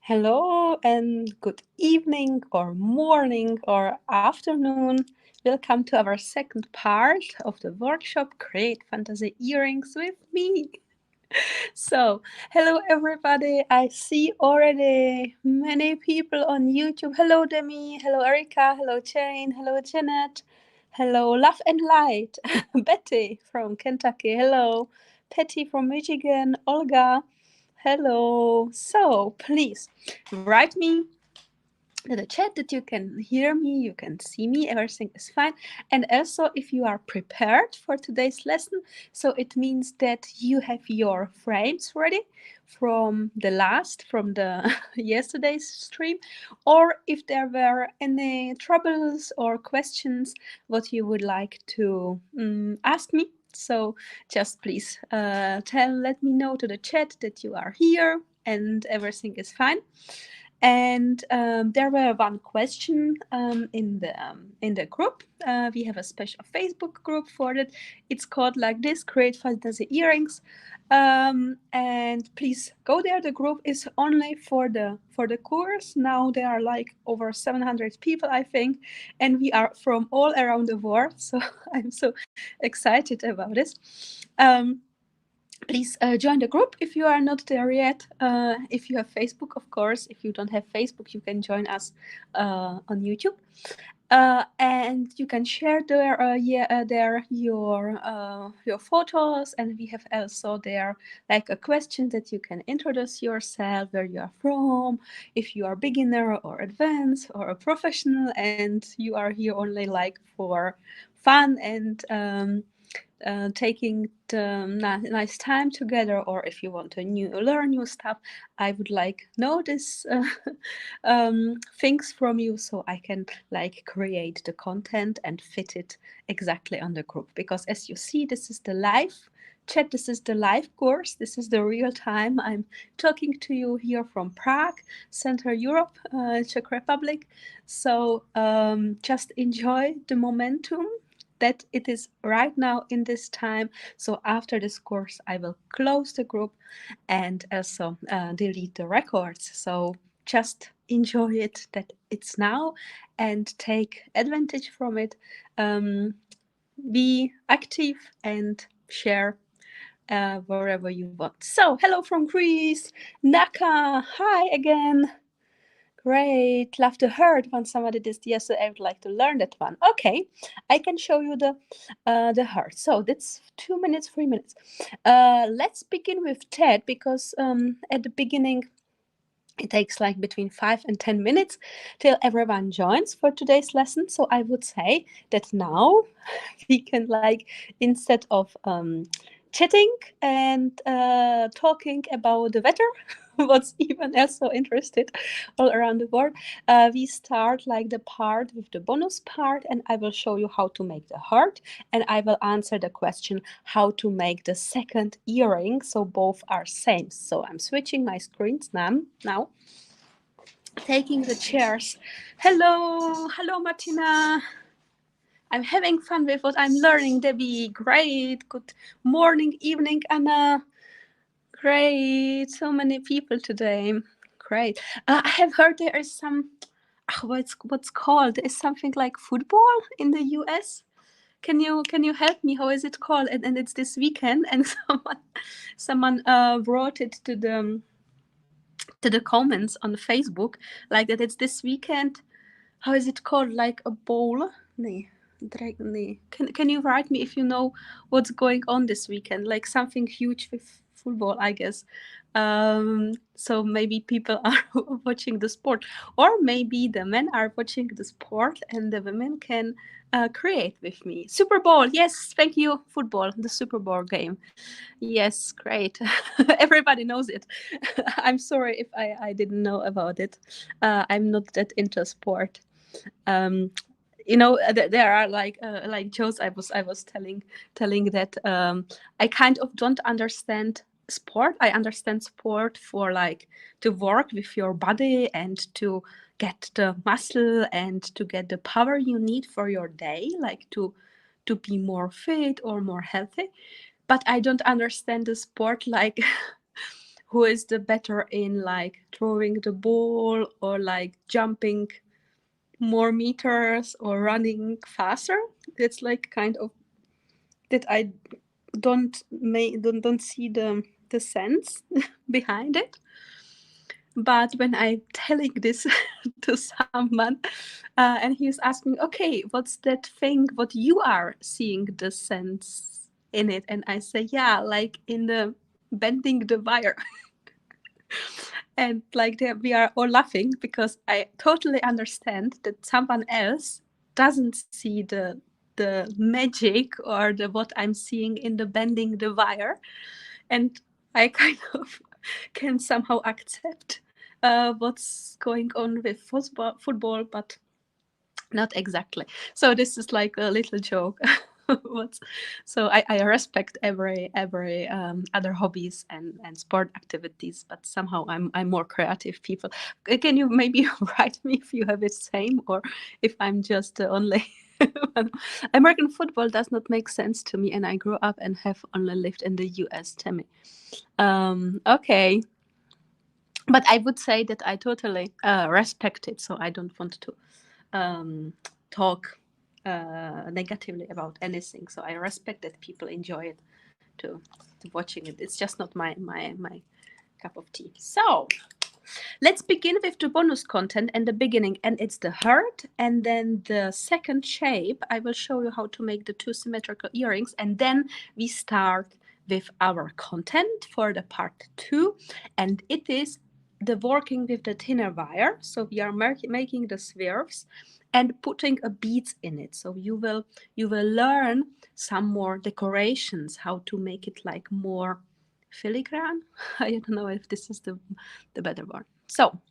Hello and good evening or morning or afternoon. Welcome to our second part of the workshop Create Fantasy Earrings with me. So, hello everybody. I see already many people on YouTube. Hello Demi, hello Erika, hello Jane, hello Janet, hello Love and Light, Betty from Kentucky, hello Patty from Michigan, Olga. Hello. So please write me in the chat that you can hear me, you can see me, everything is fine. And also, if you are prepared for today's lesson, so it means that you have your frames ready from the yesterday's stream, or if there were any troubles or questions, what you would like to ask me. So just please let me know to the chat that you are here and everything is fine. And there were one question in the group. We have a special Facebook group for it. It's called like this: Create Fantasy Earrings. And please go there. The group is only for the course. Now there are like over 700 people, I think, and we are from all around the world. So I'm so excited about this. Please join the group if you are not there yet. If you have Facebook, of course. If you don't have Facebook, you can join us on YouTube. And you can share there your photos, and we have also there like a question that you can introduce yourself, where you are from, if you are beginner or advanced or a professional, and you are here only like for fun and taking the nice time together, or if you want to learn new stuff. I would like know this things from you, so I can like create the content and fit it exactly on the group. Because as you see, this is the live chat, this is the live course, this is the real time. I'm talking to you here from Prague, Central Europe, Czech Republic. So just enjoy the momentum that it is right now in this time. So after this course, I will close the group and also delete the records. So just enjoy it that it's now and take advantage from it. Be active and share wherever you want. So hello from Greece, Naka. Hi again. Great, love to hear it when somebody did yesterday. I would like to learn that one. Okay, I can show you the heart. So that's 2 minutes, 3 minutes. Let's begin with Ted, because at the beginning it takes like between 5 and 10 minutes till everyone joins for today's lesson. So I would say that now we can, like, instead of chatting and talking about the weather, what's even else so interested all around the world, we start like the part with the bonus part, and I will show you how to make the heart, and I will answer the question how to make the second earring, so both are same. So I'm switching my screens now, taking the chairs. Hello Martina. I'm having fun with what I'm learning, Debbie. Great. Good morning, evening, Anna. Great. So many people today. Great. I have heard there is some, what's called? There is something like football in the US. Can you help me? How is it called? And it's this weekend, and someone brought it to the comments on Facebook, like that it's this weekend. How is it called? Like a bowl? Nee. Nee. Can you write me if you know what's going on this weekend? Like something huge with football, I guess. So maybe people are watching the sport, or maybe the men are watching the sport and the women can create with me. Super Bowl, yes, thank you. Football, the Super Bowl game. Yes, great. Everybody knows it. I'm sorry if I didn't know about it. I'm not that into sport. Um, there are like Joe's. I was telling that I kind of don't understand sport. I understand sport for like to work with your body and to get the muscle and to get the power you need for your day, like to be more fit or more healthy. But I don't understand the sport like who is the better in like throwing the ball or like jumping more meters or running faster. It's like kind of that I don't see the sense behind it. But when I'm telling this to someone, and he's asking, okay, what's that thing what you are seeing the sense in it? And I say, yeah, like in the bending the wire. And like we are all laughing because I totally understand that someone else doesn't see the magic or the what I'm seeing in the bending the wire. And I kind of can somehow accept what's going on with football, but not exactly. So this is like a little joke. So I respect every other hobbies and sport activities, but somehow I'm more creative people. Can you maybe write me if you have the same, or if I'm just only American football does not make sense to me, and I grew up and have only lived in the US. Tell me. Okay, but I would say that I totally respect it, so I don't want to talk negatively about anything. So I respect that people enjoy it to watching it. It's just not my cup of tea. So let's begin with the bonus content and the beginning, and it's the heart, and then the second shape. I will show you how to make the 2 symmetrical earrings, and then we start with our content for the part 2, and it is the working with the thinner wire. So we are making the spheres and putting a beads in it. So you will learn some more decorations, how to make it like more filigrane. I don't know if this is the better word. So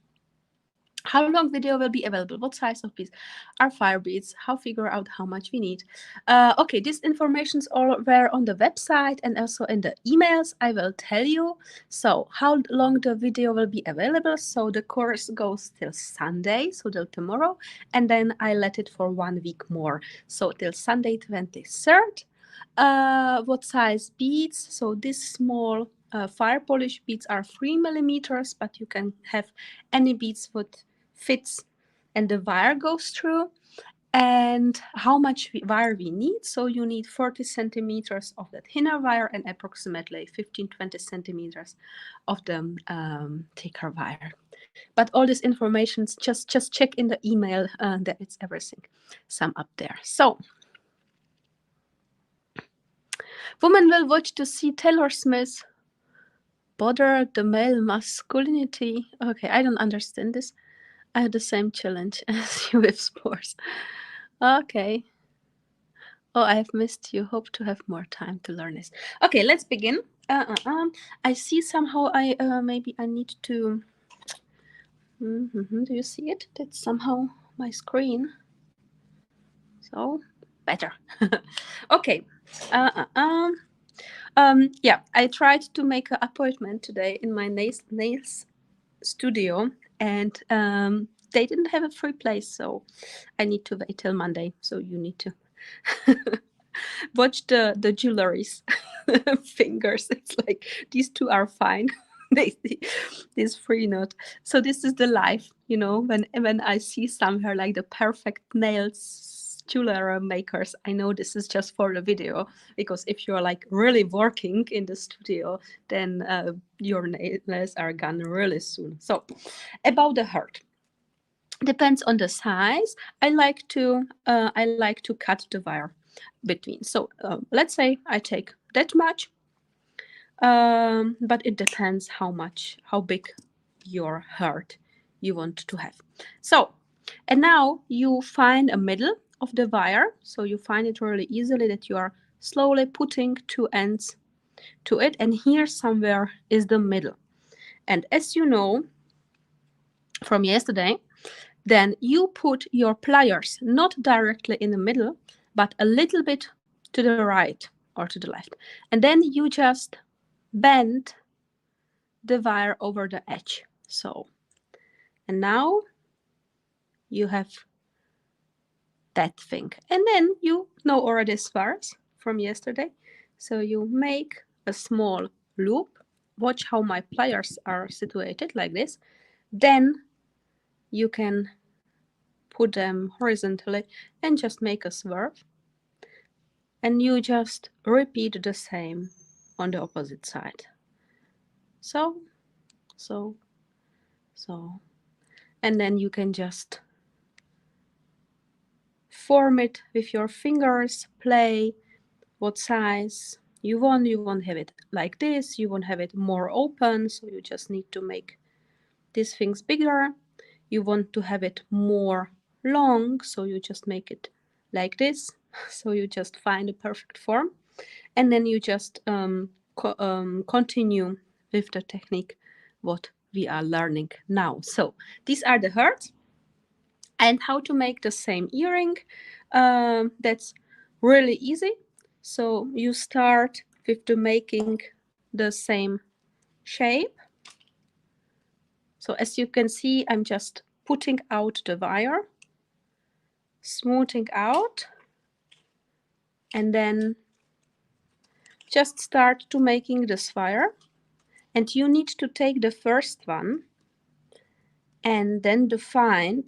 how long video will be available? What size of beads are fire beads? How figure out how much we need? Okay, these informations all were on the website and also in the emails. I will tell you. So how long the video will be available? So the course goes till Sunday, so till tomorrow, and then I let it for 1 week more. So till Sunday 23rd. What size beads? So this small fire polish beads are 3 millimeters, but you can have any beads what fits and the wire goes through. And how much wire we need? So you need 40 centimeters of that thinner wire and approximately 15-20 centimeters of the thicker wire. But all this information, just check in the email that it's everything sum up there. So women will watch to see Taylor Smith bother the male masculinity. Okay, I don't understand this. I had the same challenge as you with sports. Okay. Oh, I have missed you. Hope to have more time to learn this. Okay, let's begin. I see somehow maybe I need to. Do you see it? That's somehow my screen. So better. Okay. Yeah, I tried to make an appointment today in my nails studio, and they didn't have a free place, so I need to wait till Monday. So you need to watch the jewelries fingers. It's like these two are fine. This free note. So this is the life, you know, when I see somewhere like the perfect nails jeweler makers, I know this is just for the video, because if you're like really working in the studio, then your nails are gone really soon. So about the heart, depends on the size. I like to cut the wire between. So let's say I take that much, but it depends how big your heart you want to have. So, and now you find a middle of the wire. So you find it really easily that you are slowly putting 2 ends to it, and here somewhere is the middle. And as you know from yesterday, then you put your pliers not directly in the middle, but a little bit to the right or to the left. And then you just bend the wire over the edge. So, and now you have that thing. And then you know already spars from yesterday. So you make a small loop watch how my pliers are situated like this. Then you can put them horizontally and just make a swerve. And you just repeat the same on the opposite side. So, so, so. And then you can just form it with your fingers, play what size you want. You won't have it like this, you won't have it more open, so you just need to make these things bigger. You want to have it more long, so you just make it like this. So you just find a perfect form, and then you just continue with the technique what we are learning now. So these are the hearts. And how to make the same earring, that's really easy. So you start with the making the same shape. So as you can see, I'm just putting out the wire, smoothing out, and then just start to making the sphere. And you need to take the first one and then define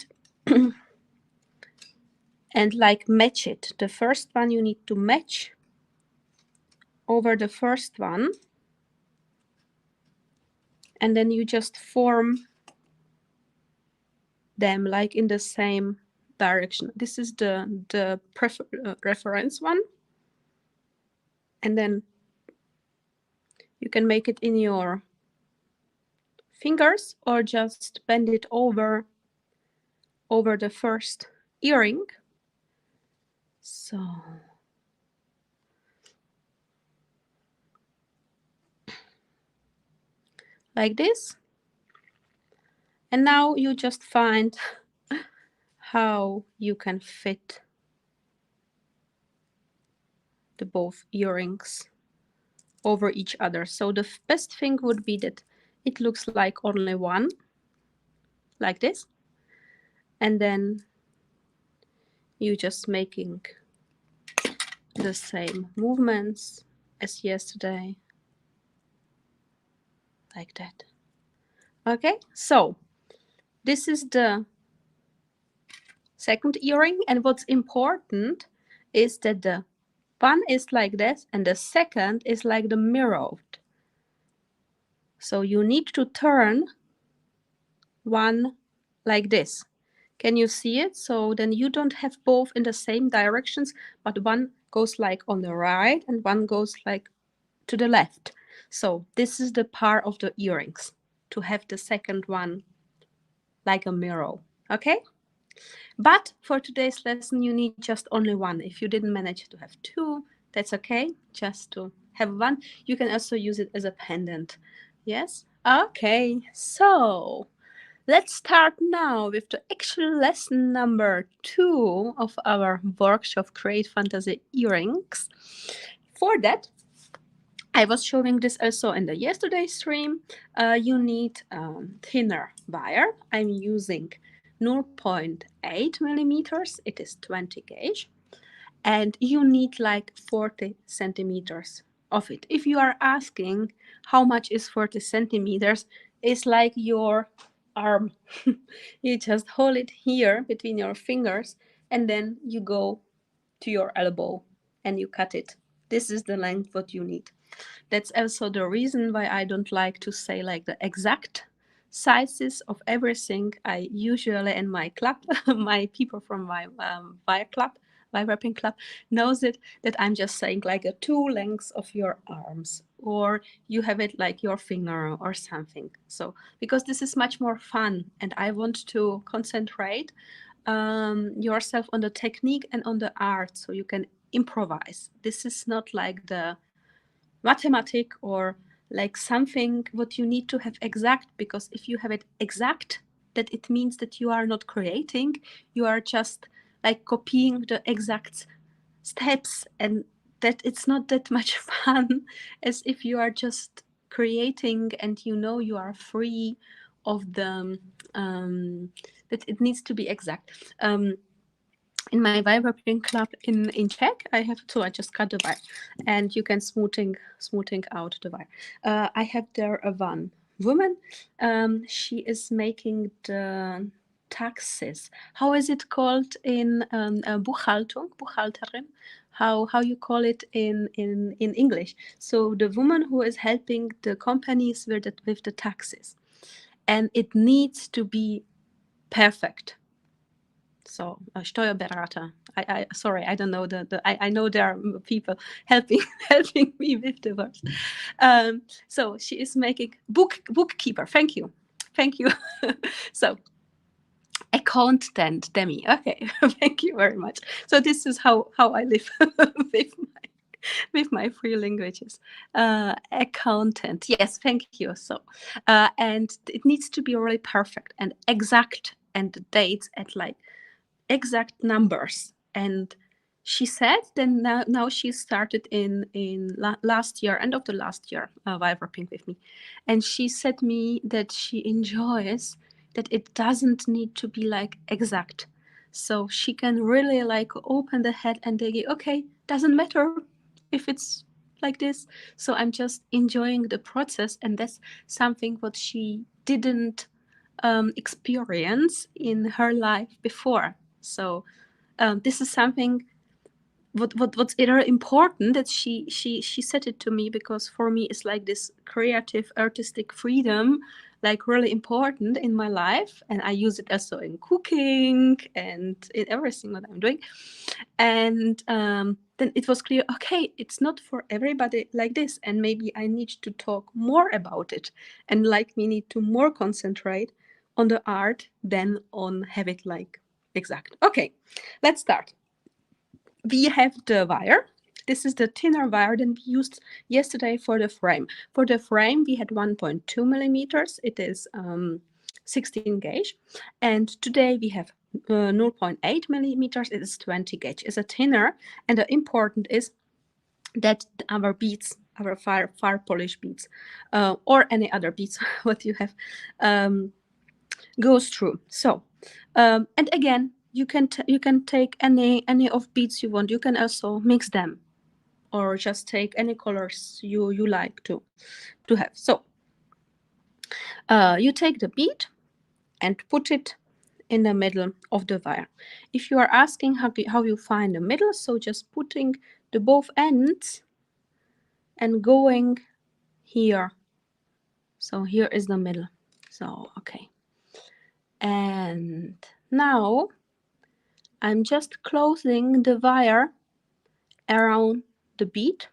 and like match it. The first one you need to match over the first one, and then you just form them like in the same direction. This is the reference one, and then you can make it in your fingers or just bend it over the first earring. So like this. And now you just find how you can fit the both earrings over each other. So the best thing would be that it looks like only one, like this. And then you just making the same movements as yesterday, like that. Okay, so this is the second earring, and what's important is that the one is like this and the second is like the mirrored. So you need to turn one like this. Can you see it? So then you don't have both in the same directions, but one goes like on the right and one goes like to the left. So this is the part of the earrings, to have the second one like a mirror. Okay? But for today's lesson, you need just only one. If you didn't manage to have two, that's okay. Just to have one. You can also use it as a pendant. Yes? Okay, so let's start now with the actual lesson number 2 of our workshop, Create Fantasy Earrings. For that, I was showing this also in the yesterday stream. You need thinner wire. I'm using 0.8 millimeters. It is 20 gauge. And you need like 40 centimeters of it. If you are asking how much is 40 centimeters, it's like your arm. You just hold it here between your fingers and then you go to your elbow and you cut it. This is the length what you need. That's also the reason why I don't like to say like the exact sizes of everything. I usually in my club, my people from my wire club, wire wrapping club, knows it, that I'm just saying like a 2 lengths of your arms, or you have it like your finger or something. So because this is much more fun and I want to concentrate yourself on the technique and on the art, so you can improvise. This is not like the mathematic or like something what you need to have exact, because if you have it exact, that it means that you are not creating, you are just like copying the exact steps, and that it's not that much fun as if you are just creating and you know you are free of the that it needs to be exact. in my Vibrating club in Czech, I have two. I just cut the wire, and you can smoothing out the wire. I have there a one woman. She is making the taxes. How is it called in Buchhaltung? Buchhalterin. How you call it in English? So the woman who is helping the companies with the taxes, and it needs to be perfect. So Steuerberater. Sorry, I don't know I know there are people helping helping me with the words. So she is making bookkeeper. Thank you. So accountant, Demi. Okay, thank you very much. So this is how I live with my three languages. Accountant. Yes, thank you. So and it needs to be really perfect and exact, and the dates at like exact numbers. And she said then now she started in last year, end of the last year, Vibrating with me, and she said me that she enjoys that it doesn't need to be like exact, so she can really like open the head and they go, okay, doesn't matter if it's like this. So I'm just enjoying the process, and that's something what she didn't experience in her life before. So this is something what's very important that she said it to me, because for me it's like this creative artistic freedom like really important in my life, and I use it also in cooking and in everything that I'm doing. And then it was clear, okay, it's not for everybody like this, and maybe I need to talk more about it, and like we need to more concentrate on the art than on have it like exact. Okay, let's start. We have the wire. This is the thinner wire than we used yesterday for the frame. For the frame, we had 1.2 millimeters. It is 16 gauge. And today we have 0.8 millimeters. It is 20 gauge. It's a thinner. And the important is that our beads, our fire polish beads, or any other beads, what you have, goes through. So, and again, you can take any of beads you want. You can also mix them, or just take any colors you like to have. So, you take the bead and put it in the middle of the wire. If you are asking how you find the middle, so just putting the both ends and going here. So here is the middle. So okay. And now I'm just closing the wire around the bead,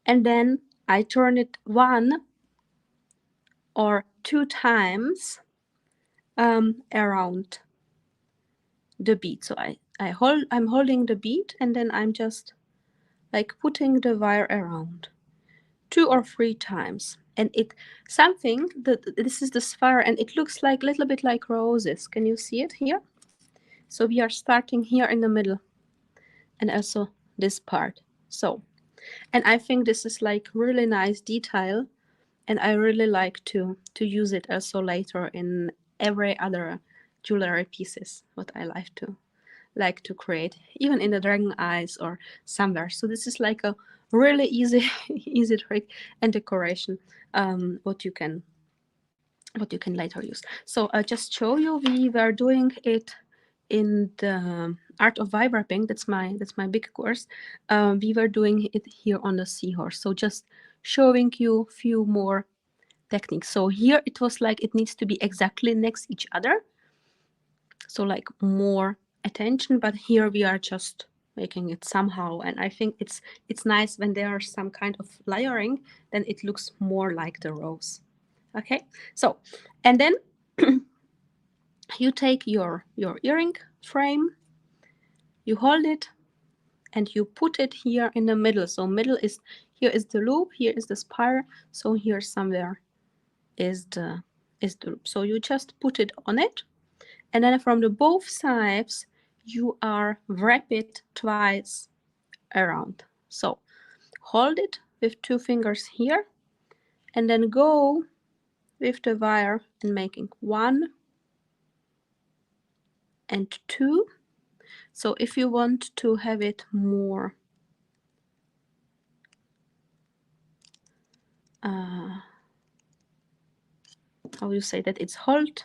and then I turn it 1 or 2 times around the bead. So I'm holding the bead, and then I'm just like putting the wire around 2 or 3 times. And it something that this is the sphere, and it looks like a little bit like roses. Can you see it here? So we are starting here in the middle, and also this part. So, and I think this is like really nice detail, and I really like to use it also later in every other jewelry pieces what I like to create, even in the dragon eyes or somewhere. So this is like a really easy easy trick and decoration what you can later use. So I just show you, we were doing it in the art of vibrating. That's my big course. We were doing it here on the seahorse. So just showing you a few more techniques. So here it was like it needs to be exactly next each other, so like more attention, but here we are just making it somehow, and I think it's nice when there are some kind of layering, then it looks more like the rose. Okay, so and then you take your earring frame, you hold it, and you put it here in the middle. So middle is, here is the loop, here is the spire, so here somewhere is the loop. So you just put it on it, and then from the both sides you are wrap it twice around. So hold it with 2 fingers here, and then go with the wire and making 1 and 2, So if you want to have it more how you say that it's hold,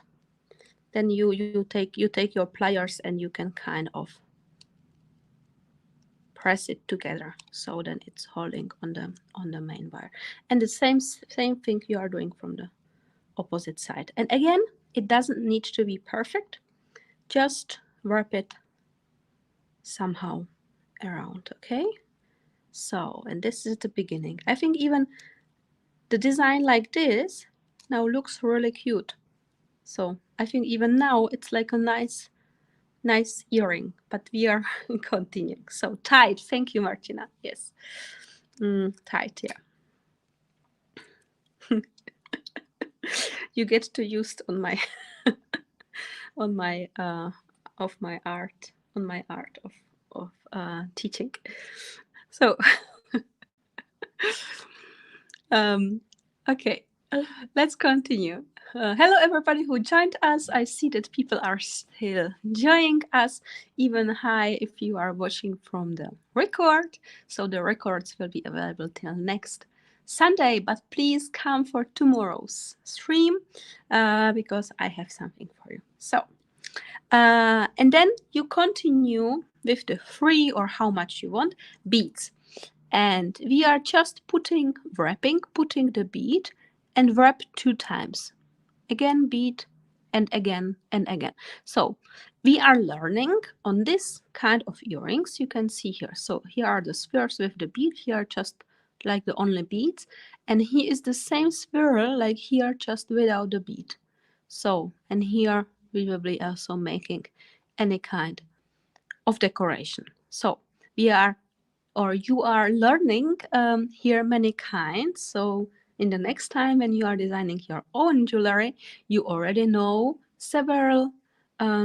then you take your pliers and you can kind of press it together, so then it's holding on the main wire. And the same thing you are doing from the opposite side. And again, it doesn't need to be perfect, just wrap it somehow around. Okay, so, and this is the beginning. I think even the design like this now looks really cute. So I think even now it's like a nice earring, but we are continuing. So tight. Thank you, Martina. Yes, tight. Yeah. You get to use on my on my of my art on my art of teaching. So okay, let's continue. Hello everybody who joined us. I see that people are still joining us. Even hi if you are watching from the record. So the records will be available till next Sunday, but please come for tomorrow's stream because I have something for you. So and then you continue with the free or how much you want beads. And we are just putting the bead and wrap 2 times. Again, bead and again and again. So we are learning on this kind of earrings. You can see here. So here are the spheres with the bead. Here are just like the only beads. And here is the same spiral like here, just without the bead. So, and here we will be also making any kind of decoration. So we are, or you are learning here many kinds. So in the next time when you are designing your own jewelry, you already know several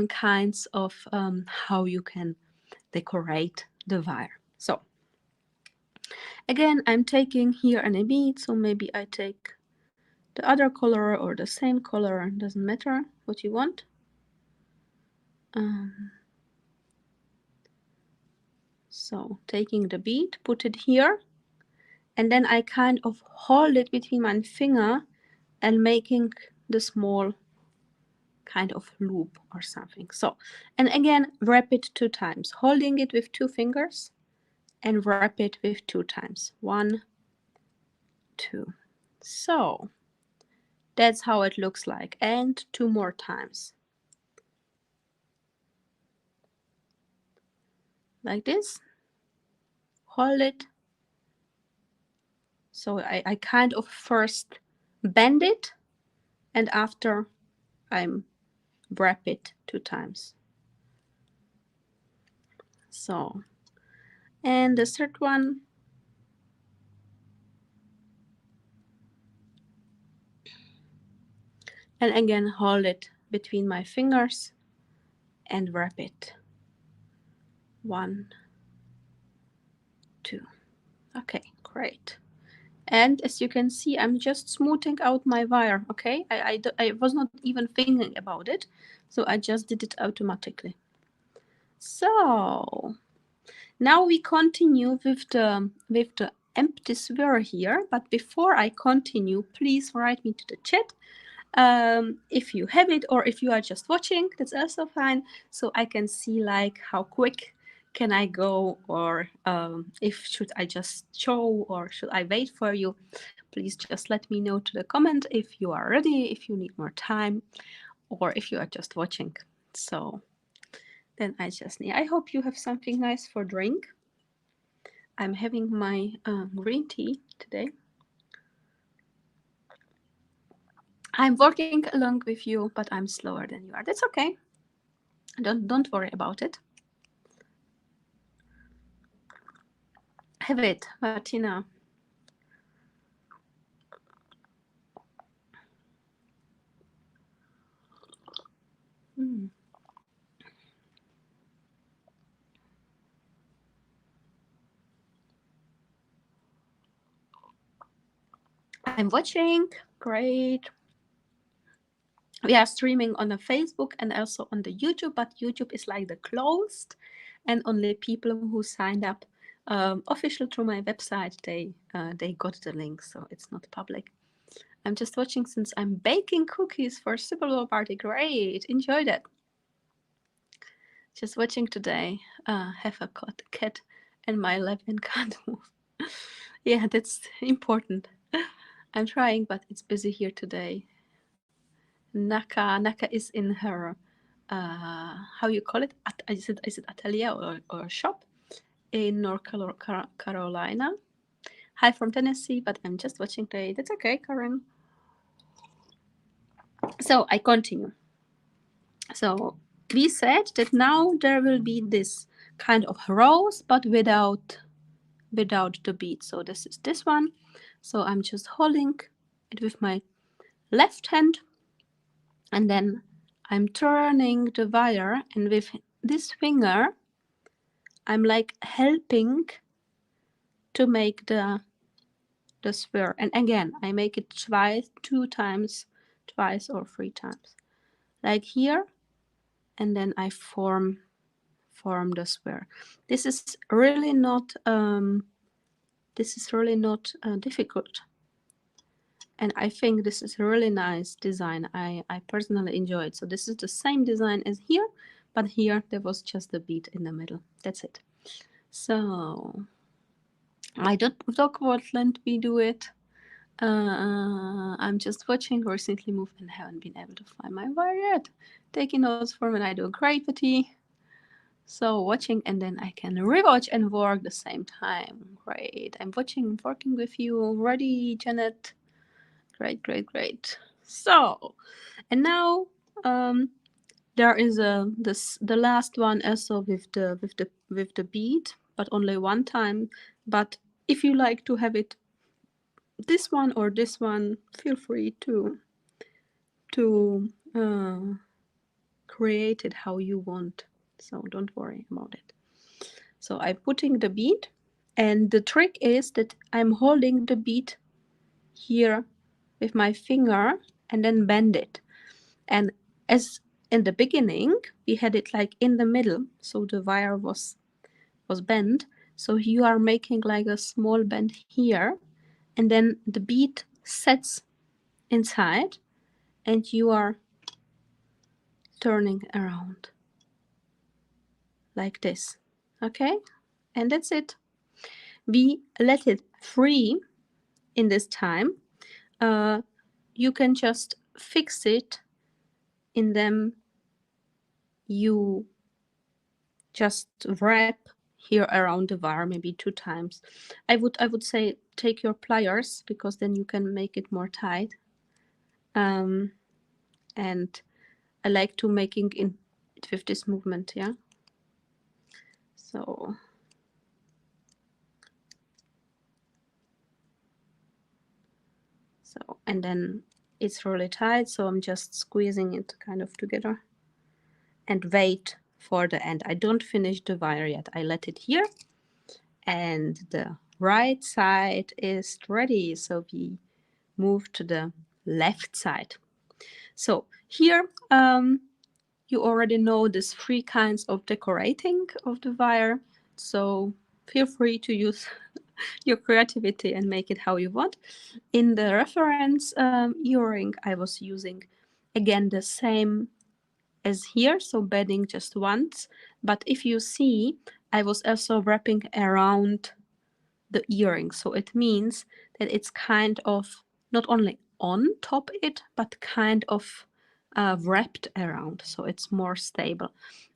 kinds of how you can decorate the wire. So again, I'm taking here an bead, so maybe I take the other color or the same color, doesn't matter what you want. So taking the bead, put it here, and then I kind of hold it between my finger and making the small kind of loop or something. So, and again, wrap it 2 times, holding it with 2 fingers and wrap it with 2 times. 1, 2. So that's how it looks like. And 2 more times. Like this. Hold it. So I kind of first bend it and after I'm wrap it 2 times. So, and the third one, and again hold it between my fingers and wrap it. 1, 2. Okay, great. And as you can see, I'm just smoothing out my wire. Okay, I was not even thinking about it, so I just did it automatically. So now we continue with the empty sphere here. But before I continue, please write me to the chat if you have it, or if you are just watching, that's also fine, so I can see like how quick can I go, or if should I just show or should I wait for you. Please just let me know to the comment if you are ready, if you need more time, or if you are just watching. So then I hope you have something nice for drink. I'm having my green tea today. I'm working along with you, but I'm slower than you are. That's okay. Don't worry about it. Have it, Martina. I'm watching. Great. We are streaming on the Facebook and also on the YouTube, but YouTube is like the closed, and only people who signed up official through my website, they got the link, so it's not public. I'm just watching since I'm baking cookies for Super Bowl party. Great, enjoy that. Just watching today. Have a cat, and my left hand can't move. Yeah, that's important. I'm trying, but it's busy here today. Naka is in her how you call it? Is it atelier or shop in North Carolina? Hi from Tennessee, but I'm just watching today. That's okay, Karen. So I continue. So we said that now there will be this kind of rows, but without the bead. So this is this one. So I'm just holding it with my left hand, and then I'm turning the wire, and with this finger I'm like helping to make the sphere. And again, I make it twice, 2 times, twice or 3 times, like here, and then I form the sphere. This is really not difficult, and I think this is a really nice design. I personally enjoy it. So this is the same design as here, but here there was just a bead in the middle. That's it. So I don't talk about let me do it. I'm just watching, recently moved and haven't been able to find my wire yet. Taking notes for when I do gravity. So watching, and then I can rewatch and work the same time. Great. I'm watching, working with you already, Janet. Great, great, great. So, and now there is the last one also with the bead, but only one time. But if you like to have it this one or this one, feel free to create it how you want. So don't worry about it. So I'm putting the bead, and the trick is that I'm holding the bead here with my finger and then bend it. And as in the beginning, we had it like in the middle, so the wire was bent. So you are making like a small bend here, and then the bead sets inside, and you are turning around like this. Okay, and that's it. We let it free in this time. You can just fix it in them. You just wrap here around the wire maybe 2 times. I would say take your pliers, because then you can make it more tight. And I like to making it with this movement, yeah. So and then it's really tight, so I'm just squeezing it kind of together and wait for the end. I don't finish the wire yet. I let it here, and the right side is ready, so we move to the left side. So here you already know these 3 kinds of decorating of the wire, so feel free to use your creativity and make it how you want. In the reference earring, I was using again the same as here, so bedding just once. But if you see, I was also wrapping around the earring, so it means that it's kind of not only on top it, but kind of wrapped around, so it's more stable.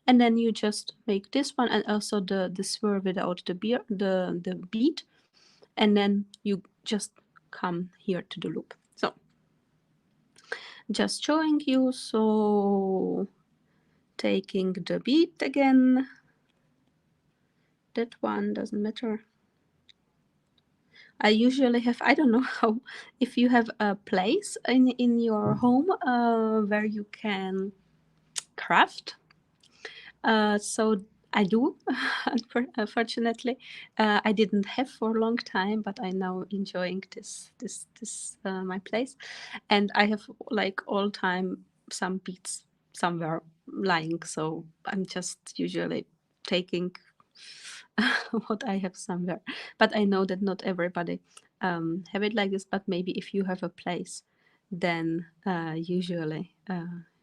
And then you just make this one, and also the swirl without the bead, and then you just come here to the loop. So just showing you. So taking the bead again, that one doesn't matter. I usually have, I don't know how, if you have a place in your home where you can craft. So I do, unfortunately. I didn't have for a long time, but I'm now enjoying this my place. And I have like all time some beads somewhere lying, so I'm just usually taking what I have somewhere. But I know that not everybody have it like this, but maybe if you have a place, then usually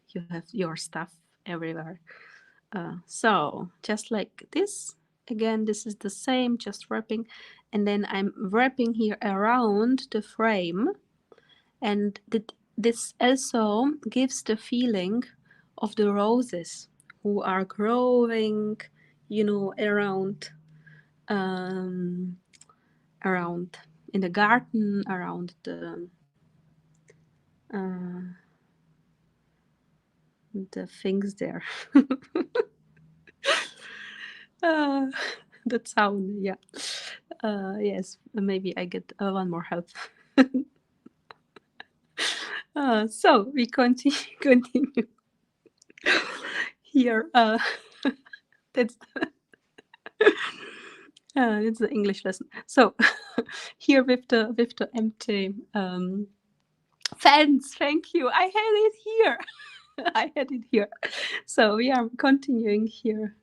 you have your stuff everywhere. So just like this, again, this is the same, just wrapping, and then I'm wrapping here around the frame, and this also gives the feeling of the roses who are growing, you know, um, around in the garden, around uh, the things there. uh, that sound, yeah. Yes, maybe I get one more help. So we continue, continue here. That's it's the English lesson. So here with the empty fence. Thank you. I had it here. I had it here. So we are continuing here.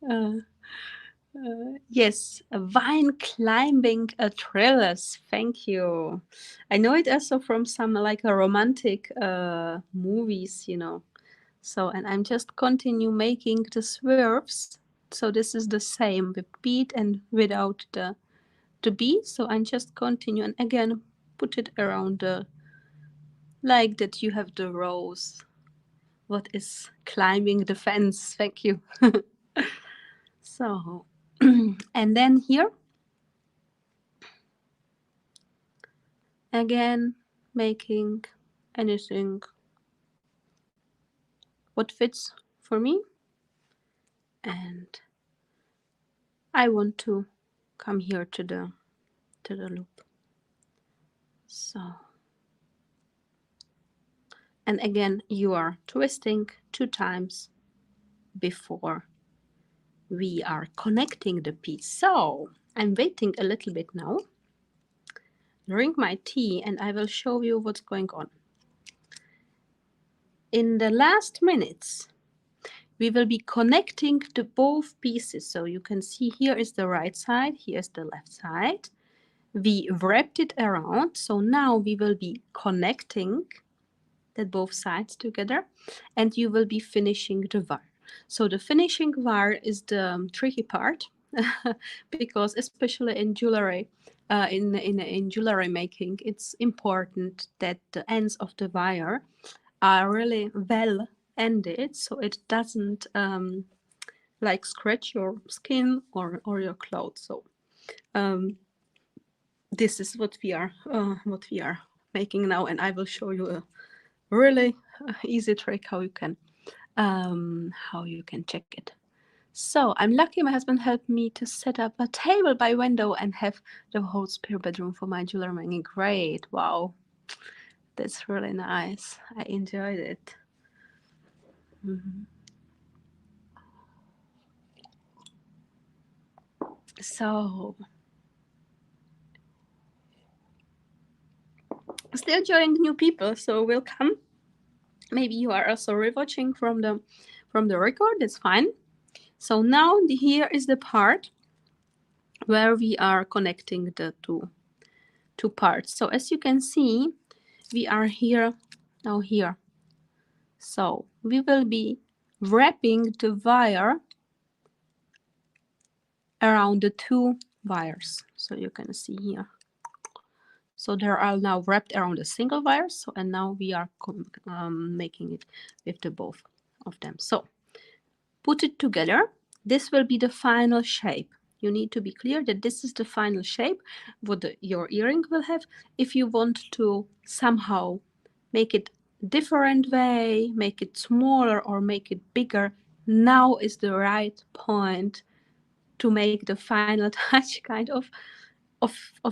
Yes, vine climbing trellis. Thank you. I know it also from some like a romantic movies, you know. So, and I'm just continue making the swerves. So this is the same with bead and without the bead. So I'm just continue and again put it around the like that you have the rose. What is climbing the fence? Thank you. So, and then here again making anything what fits for me, and I want to come here to the loop. So, and again you are twisting 2 times before we are connecting the piece. So I'm waiting a little bit now, drink my tea, and I will show you what's going on. In the last minutes we will be connecting the both pieces. So you can see here is the right side, here is the left side. We wrapped it around, so now we will be connecting that both sides together, and you will be finishing the wire. So the finishing wire is the tricky part because especially in jewelry, in jewelry making, it's important that the ends of the wire are really well ended, so it doesn't like scratch your skin or your clothes. So this is what we are making now, and I will show you a really easy trick how you can check it. So I'm lucky my husband helped me to set up a table by window and have the whole spare bedroom for my jewelry making. Great, wow, that's really nice. I enjoyed it. So still joining new people, so welcome. Maybe you are also rewatching from the record. That's fine. So now here is the part where we are connecting the two parts. So as you can see, we are here now here. So we will be wrapping the wire around the 2 wires. So you can see here. So they are now wrapped around a single wire. So and now we are making it with the both of them. So put it together. This will be the final shape. You need to be clear that this is the final shape what your earring will have. If you want to somehow make it different way, make it smaller or make it bigger, now is the right point to make the final touch kind of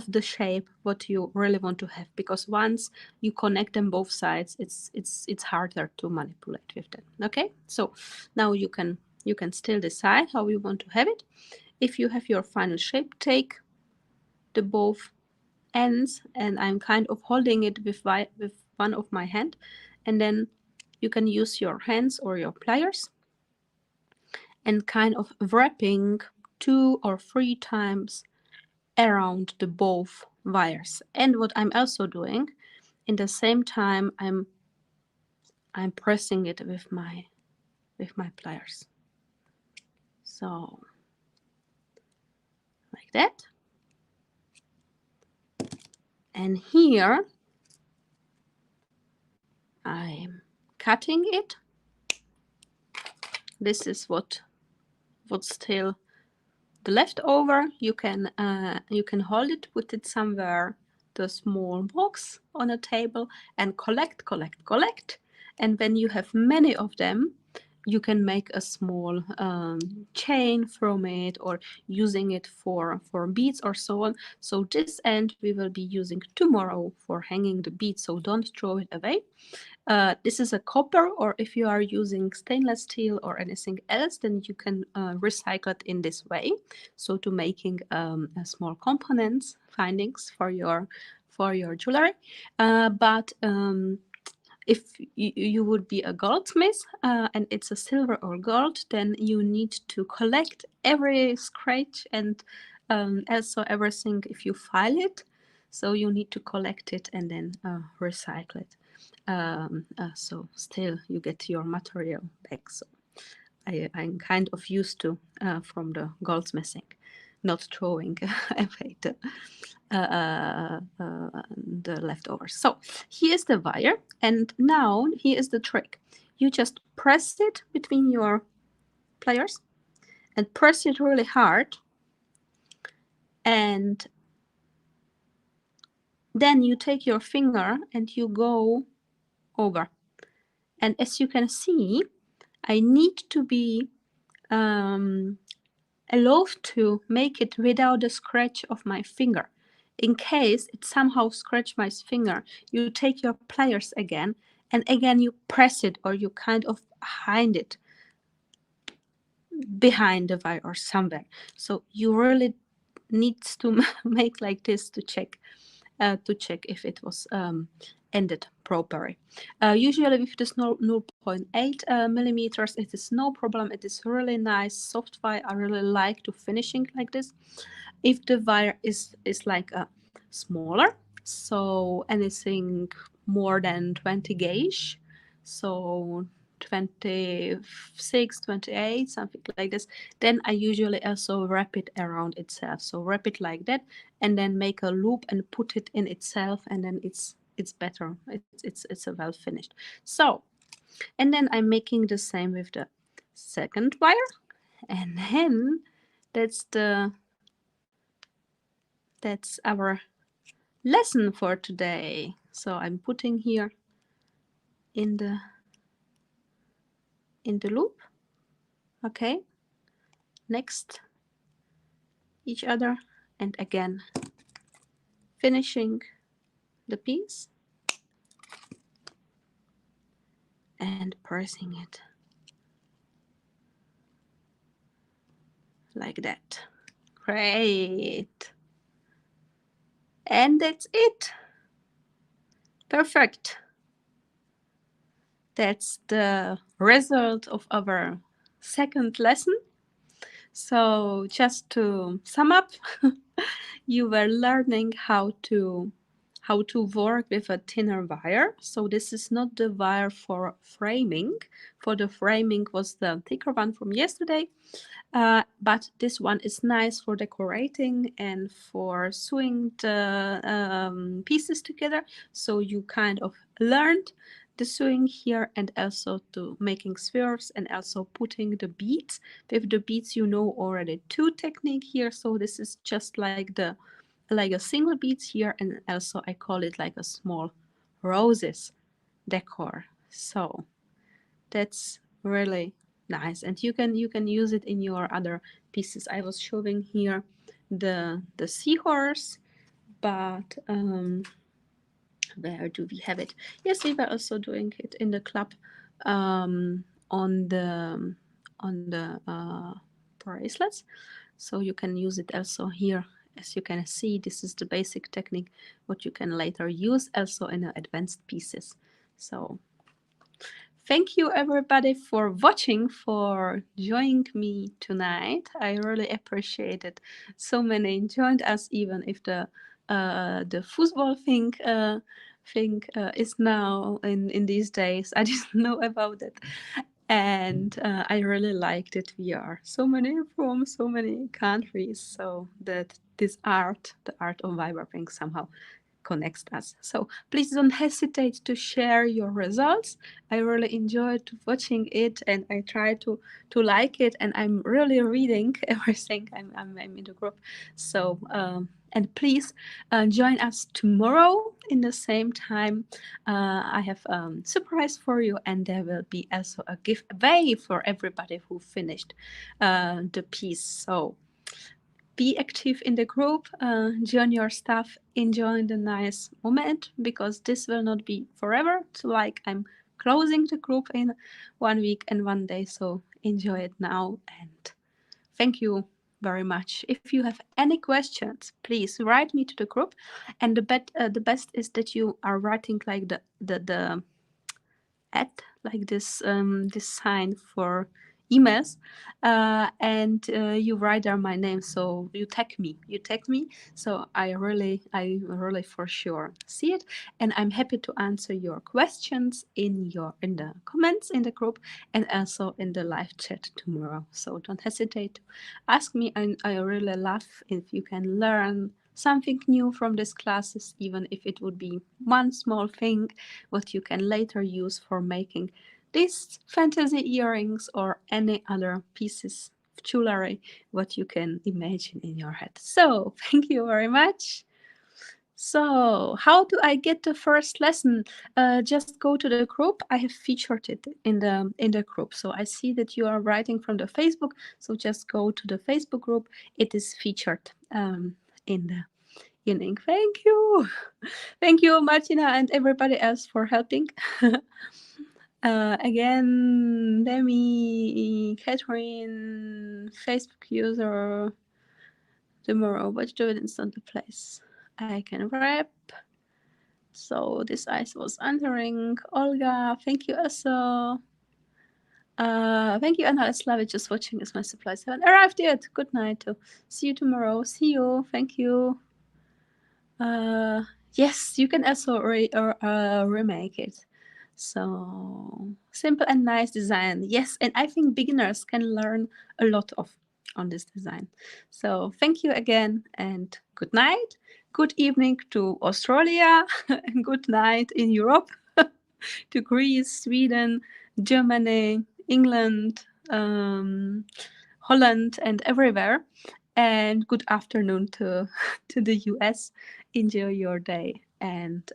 the shape what you really want to have, because once you connect them both sides, it's harder to manipulate with them. Okay, so now you can still decide how you want to have it. If you have your final shape, take the both ends, and I'm kind of holding it with one of my hand, and then you can use your hands or your pliers and kind of wrapping 2 or 3 times around the both wires. And what I'm also doing, in the same time, I'm pressing it with my pliers. So like that. And here I'm cutting it. This is what's still the leftover. You can hold it, put it somewhere, the small box on a table, and collect. And when you have many of them, you can make a small chain from it, or using it for beads or so on. So this end we will be using tomorrow for hanging the beads, so don't throw it away. This is a copper, or if you are using stainless steel or anything else, then you can recycle it in this way. So to making a small components findings for your jewelry. But if you would be a goldsmith and it's a silver or gold, then you need to collect every scratch and also everything if you file it. So you need to collect it and then recycle it. So still you get your material back. So I'm kind of used to from the goldsmithing, not throwing away the leftovers. So here's the wire, and now here is the trick. You just press it between your pliers and press it really hard, and then you take your finger and you go over. And as you can see, I need to be allowed to make it without the scratch of my finger. In case it somehow scratch my finger, you take your pliers again, and again you press it, or you kind of hide it behind the wire or somewhere. So you really needs to make like this to check if it was ended properly. Usually with this 0.8 millimeters, it is no problem. It is really nice soft wire. I really like to finishing like this. If the wire is like a smaller, so anything more than 20 gauge, so 26, 28, something like this, then I usually also wrap it around itself. So wrap it like that, and then make a loop and put it in itself, and then it's better. It's a well finished. So, and then I'm making the same with the second wire, and then that's our lesson for today. So I'm putting here in the loop. Okay, next each other, and again finishing the piece and pressing it like that. Great. And that's it. Perfect. That's the result of our second lesson. So just to sum up, you were learning how to work with a thinner wire. So this is not the wire for framing. For the framing was the thicker one from yesterday. But this one is nice for decorating and for sewing the pieces together. So you kind of learned the sewing here, and also to making spheres, and also putting the beads. With the beads, you know already 2 technique here. So this is just like a single beads here, and also I call it like a small roses decor. So that's really nice, and you can use it in your other pieces. I was showing here the seahorse, but where do we have it? Yes, we were also doing it in the club on the bracelets. So you can use it also here. As you can see, this is the basic technique what you can later use also in advanced pieces. So thank you everybody for watching, for joining me tonight. I really appreciate it. So many joined us, even if the football thing is now in these days. I didn't know about it, and I really liked it. We are so many from so many countries, so that this art, the art of vibrating, somehow connects us. So please don't hesitate to share your results. I really enjoyed watching it, and I try to like it, and I'm really reading everything. I'm in the group. So and please join us tomorrow in the same time. I have surprise for you, and there will be also a giveaway for everybody who finished the piece. So be active in the group, join your stuff, enjoy the nice moment, because this will not be forever. So like, I'm closing the group in 1 week and 1 day, so enjoy it now, and thank you very much. If you have any questions, please write me to the group, and the best is that you are writing like the at like this sign for emails, and you write there my name, so you tag me, so I really for sure see it, and I'm happy to answer your questions in the comments in the group, and also in the live chat tomorrow. So don't hesitate to ask me, and I really love if you can learn something new from these classes, even if it would be one small thing what you can later use for making these fantasy earrings or any other pieces of jewelry what you can imagine in your head. So thank you very much. So how do I get the first lesson? Just go to the group. I have featured it in the group. So I see that you are writing from the Facebook. So just go to the Facebook group. It is featured in the evening. Thank you. Thank you, Martina, and everybody else for helping. Again, Demi, Catherine, Facebook user, tomorrow, but do it instant the place. I can wrap. So this ice was entering. Olga, thank you also. Thank you, Anna. I love it. Just watching as my supplies haven't arrived yet. Good night. See you tomorrow. See you. Thank you. Yes, you can also remake it. So simple and nice design. Yes, and I think beginners can learn a lot of on this design. So thank you again, and good night. Good evening to Australia, and good night in Europe, to Greece, Sweden, Germany, England, Holland, and everywhere. And good afternoon to to the US. Enjoy your day, and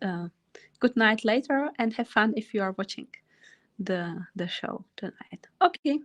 good night later, and have fun if you are watching the show tonight. Okay.